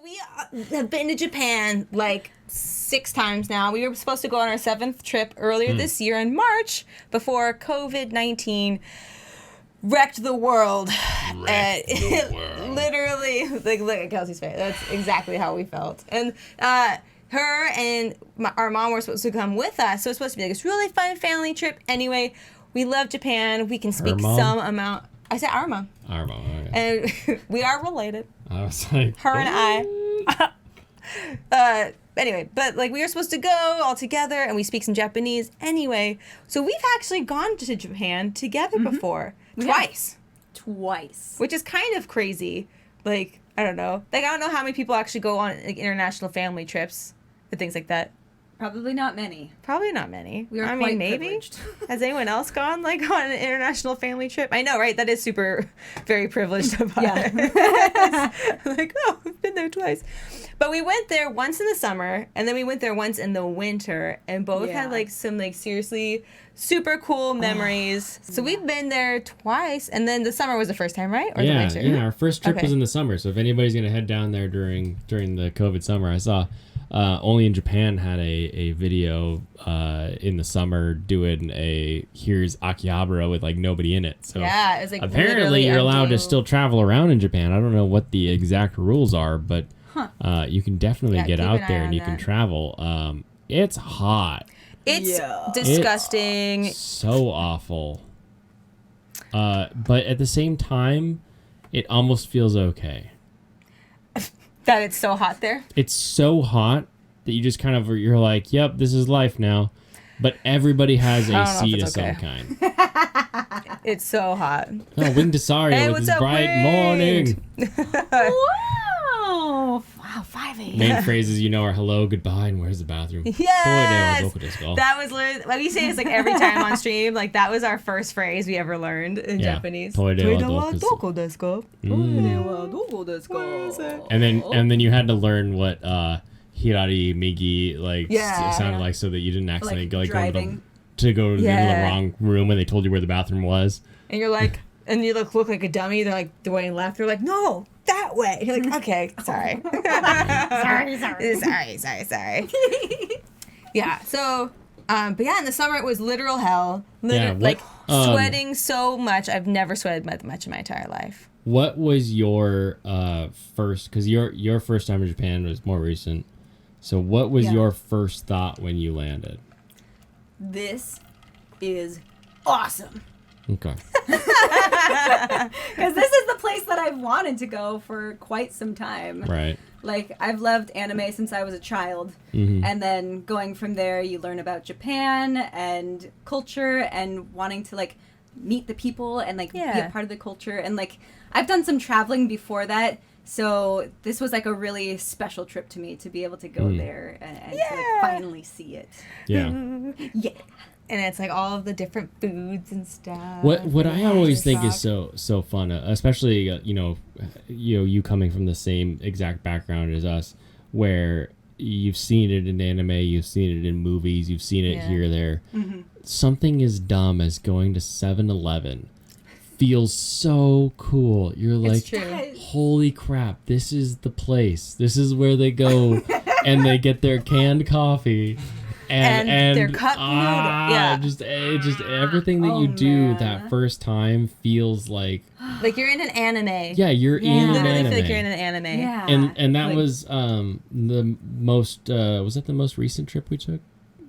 we have been to Japan like 6 times now. We were supposed to go on our 7th trip earlier this year in March before COVID-19 wrecked the world. Literally, like, look at Kelsey's face. That's exactly how we felt. And her and our mom were supposed to come with us, so it's supposed to be like this really fun family trip. Anyway, we love Japan. We can speak some amount. I said our mom. Our mom, okay. And we are related. I was like, her and I. Anyway, but like we were supposed to go all together, and we speak some Japanese. Anyway, so we've actually gone to Japan together before. Twice. Which is kind of crazy. Like, I don't know. Like, I don't know how many people actually go on like international family trips and things like that. Probably not many. We are quite maybe. Privileged. Has anyone else gone like on an international family trip? I know, right? That is very privileged of us. Yeah. Like, oh, we've been there twice. But we went there once in the summer, and then we went there once in the winter, and both had like some like seriously super cool memories. So we've been there twice, and then the summer was the first time, right? Or the winter? Yeah, our first trip was in the summer. So if anybody's gonna head down there during the COVID summer, I saw Only in Japan had a video in the summer doing here's Akihabara with like nobody in it. So yeah, it was like apparently you're allowed to still travel around in Japan. I don't know what the exact rules are, but you can definitely get out there and you can travel. It's hot. It's disgusting. It's so awful. But at the same time, it almost feels okay. That it's so hot there? It's so hot that you just kind of, you're like, yep, this is life now. But everybody has a seat of some kind. It's so hot. Oh, Wing Desario with his bright morning. Wow, 5 a.m. Main phrases are hello, goodbye, and where's the bathroom? Yes! That was literally, what do you say it's like every time on stream? Like that was our first phrase we ever learned in Japanese. Toide wa doko desu ka? Toide wa doko desu ka? And then you had to learn what hirari, migi sounded like so that you didn't accidentally go to the wrong room when they told you where the bathroom was. And you're like, and you look like a dummy. They're like going left. They're like, no, that way. You're like, okay, sorry. sorry. Yeah. So, but yeah, in the summer it was literal hell. Sweating so much. I've never sweated much in my entire life. What was your first? Because your first time in Japan was more recent. So what was your first thought when you landed? This is awesome. Okay. Because this is the place that I've wanted to go for quite some time. Right. Like, I've loved anime since I was a child. Mm-hmm. And then going from there, you learn about Japan and culture and wanting to, like, meet the people and, like, be a part of the culture. And, like, I've done some traveling before that. So this was, like, a really special trip to me to be able to go there and to, like, finally see it. Yeah. Yeah. And it's like all of the different foods and stuff. What I always think is so fun, especially you coming from the same exact background as us, where you've seen it in anime, you've seen it in movies, you've seen it here or there. Mm-hmm. Something as dumb as going to 7-Eleven feels so cool. You're like, holy crap, this is the place. This is where they go and they get their canned coffee. And their cup noodle. Just everything that you do that first time feels like you're in an anime. Yeah, you're in an anime. Literally feel like you're in an anime. Yeah. And that was the most was that the most recent trip we took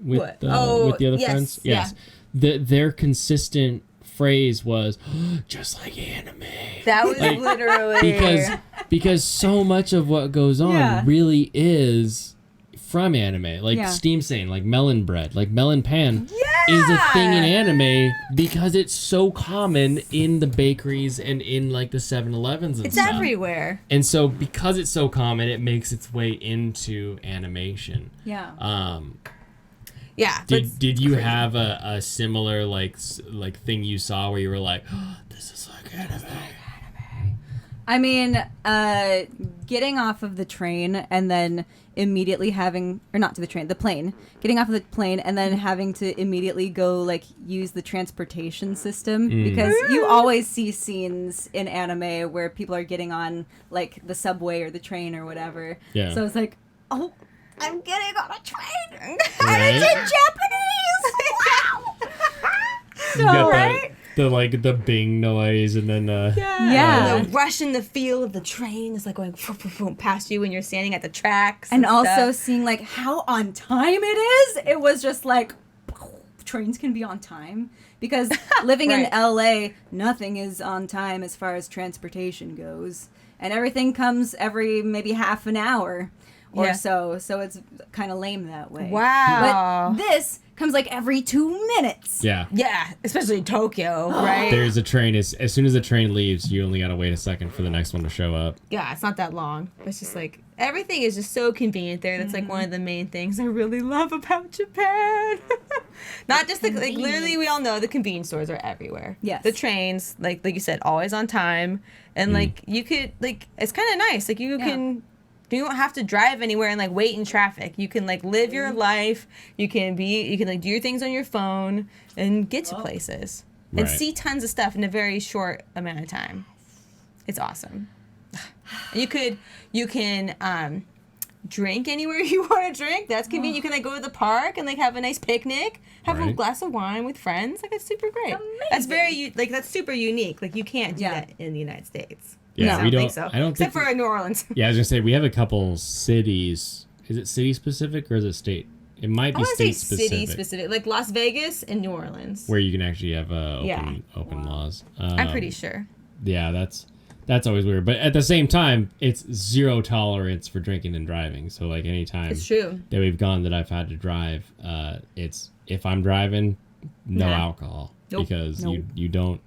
with the other friends? Yes. Yeah. Their consistent phrase was just like anime. That was literally because so much of what goes on really is from anime, like steam stain, like melon bread, like melon pan is a thing in anime because it's so common in the bakeries and in like the 7-Elevens and it's stuff. everywhere. And so because it's so common, it makes its way into animation. Yeah. Did you have a similar like thing you saw where you were like, oh, this is like anime? I mean, getting off of the train and then immediately having, or not to the train, the plane, getting off of the plane and then having to immediately go like use the transportation system because you always see scenes in anime where people are getting on like the subway or the train or whatever. Yeah. So it's like, oh, I'm getting on a train. Right? And it's in Japanese. Wow. You got right? the bing noise and then Yeah. And the rush in the feel of the train is like going past you when you're standing at the tracks. And also stuff. seeing like how on time it is. It was just like trains can be on time because living in LA, nothing is on time as far as transportation goes. And everything comes every maybe half an hour or so. So it's kind of lame that way. Wow. But this comes like every 2 minutes. Yeah. Yeah, especially in Tokyo, right? There's a train. As soon as the train leaves, you only got to wait a second for the next one to show up. Yeah, it's not that long. It's just like, everything is just so convenient there. That's like one of the main things I really love about Japan. Not just the, like, literally we all know the convenience stores are everywhere. Yes. The trains, like you said, always on time. And like, you could, like, it's kind of nice. Like, you don't have to drive anywhere and like wait in traffic. You can like live your life. You can like do your things on your phone and get to places and Right. see tons of stuff in a very short amount of time. It's awesome. You can drink anywhere you want to drink. That's convenient. You can like go to the park and like have a nice picnic, have a Right. glass of wine with friends. Like, it's super great. That's that's super unique. Like, you can't do that in the United States. Yeah, I we don't don't. think so. I don't Except think. for New Orleans. Yeah, I was gonna say we have a couple cities. Is it city specific or is it state? It might I be want to say state specific. city specific, like Las Vegas and New Orleans. Where you can actually have open laws. I'm pretty sure. Yeah, that's always weird. But at the same time, it's zero tolerance for drinking and driving. So like anytime It's true. that we've gone that I've had to drive, it's if I'm driving, no alcohol Nope. because you don't.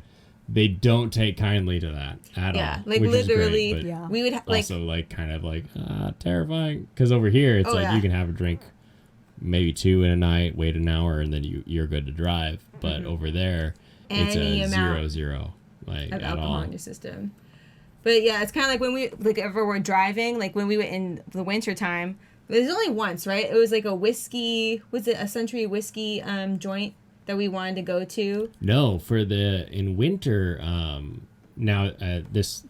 They don't take kindly to that at all. Like which is literally, great, but we would also like kind of like terrifying because over here it's like you can have a drink, maybe 2 in a night, wait an hour, and then you're good to drive. But over there, it's Any a amount 0 like of at alcohol all. in your system. But yeah, it's kind of like when we ever were driving, like when we were in the winter time. It was only once, right? It was like a whiskey. Was it a Century whiskey joint that we wanted to go to? No, in winter. Now this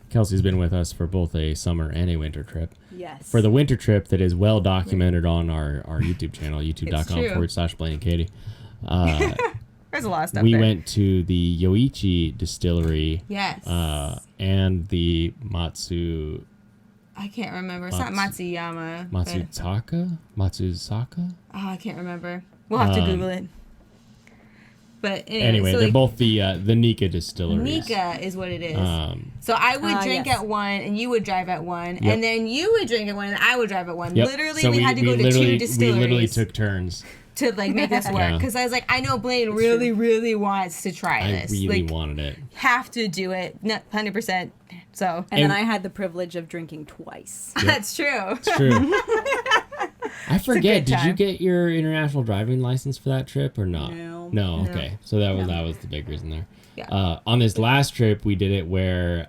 Kelsey's been with us for both a summer and a winter trip. Yes. For the winter trip that is well documented on our YouTube channel, youtube.com/Blaine and Katey. There's a lot of stuff We there. went to the Yoichi distillery. Yes. And the Matsu. I can't remember. It's not Matsuyama. but- Matsuzaka? Oh, I can't remember. We'll have to Google it. But Anyway, so they're like, both the Nika distilleries. Nika is what it is. So I would drink yes. at one, and you would drive at one, Yep. and then you would drink at one, and I would drive at one. Yep. Literally, So we had to go to literally- two distilleries We literally took turns. to like make this work. Yeah. Because I was like, I know Blaine really wants to try I this. really like, wanted it. have to do it, 100%. So and then I had the privilege of drinking twice. that's true. It's true. I forget. good Did you time. get your international driving license for that trip or not? No. No. Okay. So that was the big reason there. Yeah. On this last trip, we did it where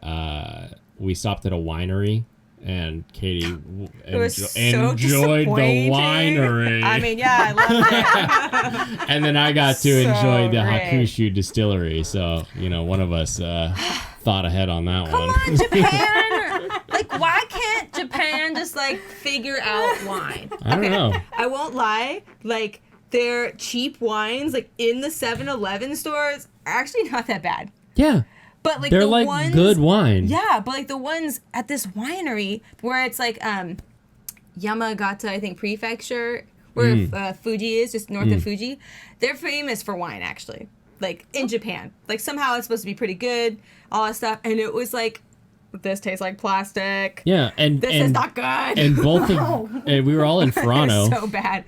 we stopped at a winery, and Katey It was so enjoyed the disappointing. winery. I mean, yeah, I love it. And then I got to So enjoy the great. Hakushu distillery. So one of us thought ahead on that Come one. on, Japan! Like, why can't Japan just like figure out wine? I don't know. I won't lie. Like, their cheap wines, like in the 7-Eleven stores, are actually not that bad. Yeah. But like They're the like ones, good wine. Yeah, but like the ones at this winery where it's like Yamagata, I think, prefecture, where Fuji is, just north of Fuji, they're famous for wine actually. Like in Japan, like somehow it's supposed to be pretty good, all that stuff, and it was like, this tastes like plastic. Yeah, and This is not good. And both of and we were all in Toronto. It's so bad.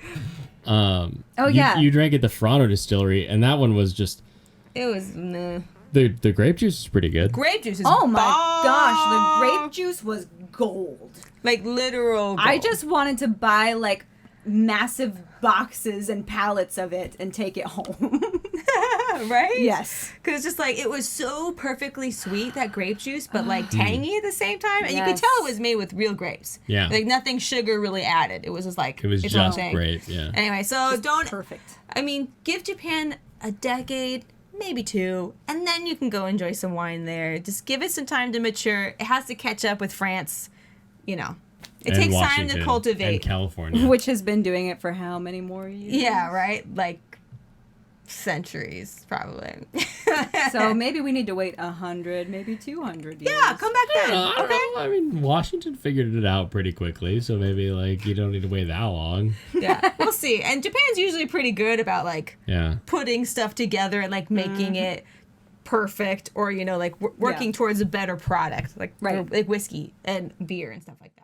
You drank at the Toronto distillery, and that one was just It was nah. the grape juice is pretty good. Grape juice is Oh my bomb. gosh, the grape juice was gold. Like literal gold. I just wanted to buy like massive boxes and pallets of it and take it home. Right? Yes. Because just like it was so perfectly sweet, that grape juice, but like tangy at the same time. And you could tell it was made with real grapes. Yeah. Like nothing sugar really added. It was just like it was its just own thing. grape, yeah. Anyway, so Just don't perfect. I mean, give Japan a decade, maybe 2, and then you can go enjoy some wine there. Just give it some time to mature. It has to catch up with France, you know. It And takes Washington time to cultivate. and California. Which has been doing it for how many more years? Yeah, right? Like centuries, probably. So maybe we need to wait 100, maybe 200 years. Yeah, come back then. I don't know. I mean, Washington figured it out pretty quickly, so maybe like you don't need to wait that long. Yeah, we'll see. And Japan's usually pretty good about like putting stuff together and like making it perfect, or you know, like working towards a better product, like like whiskey and beer and stuff like that.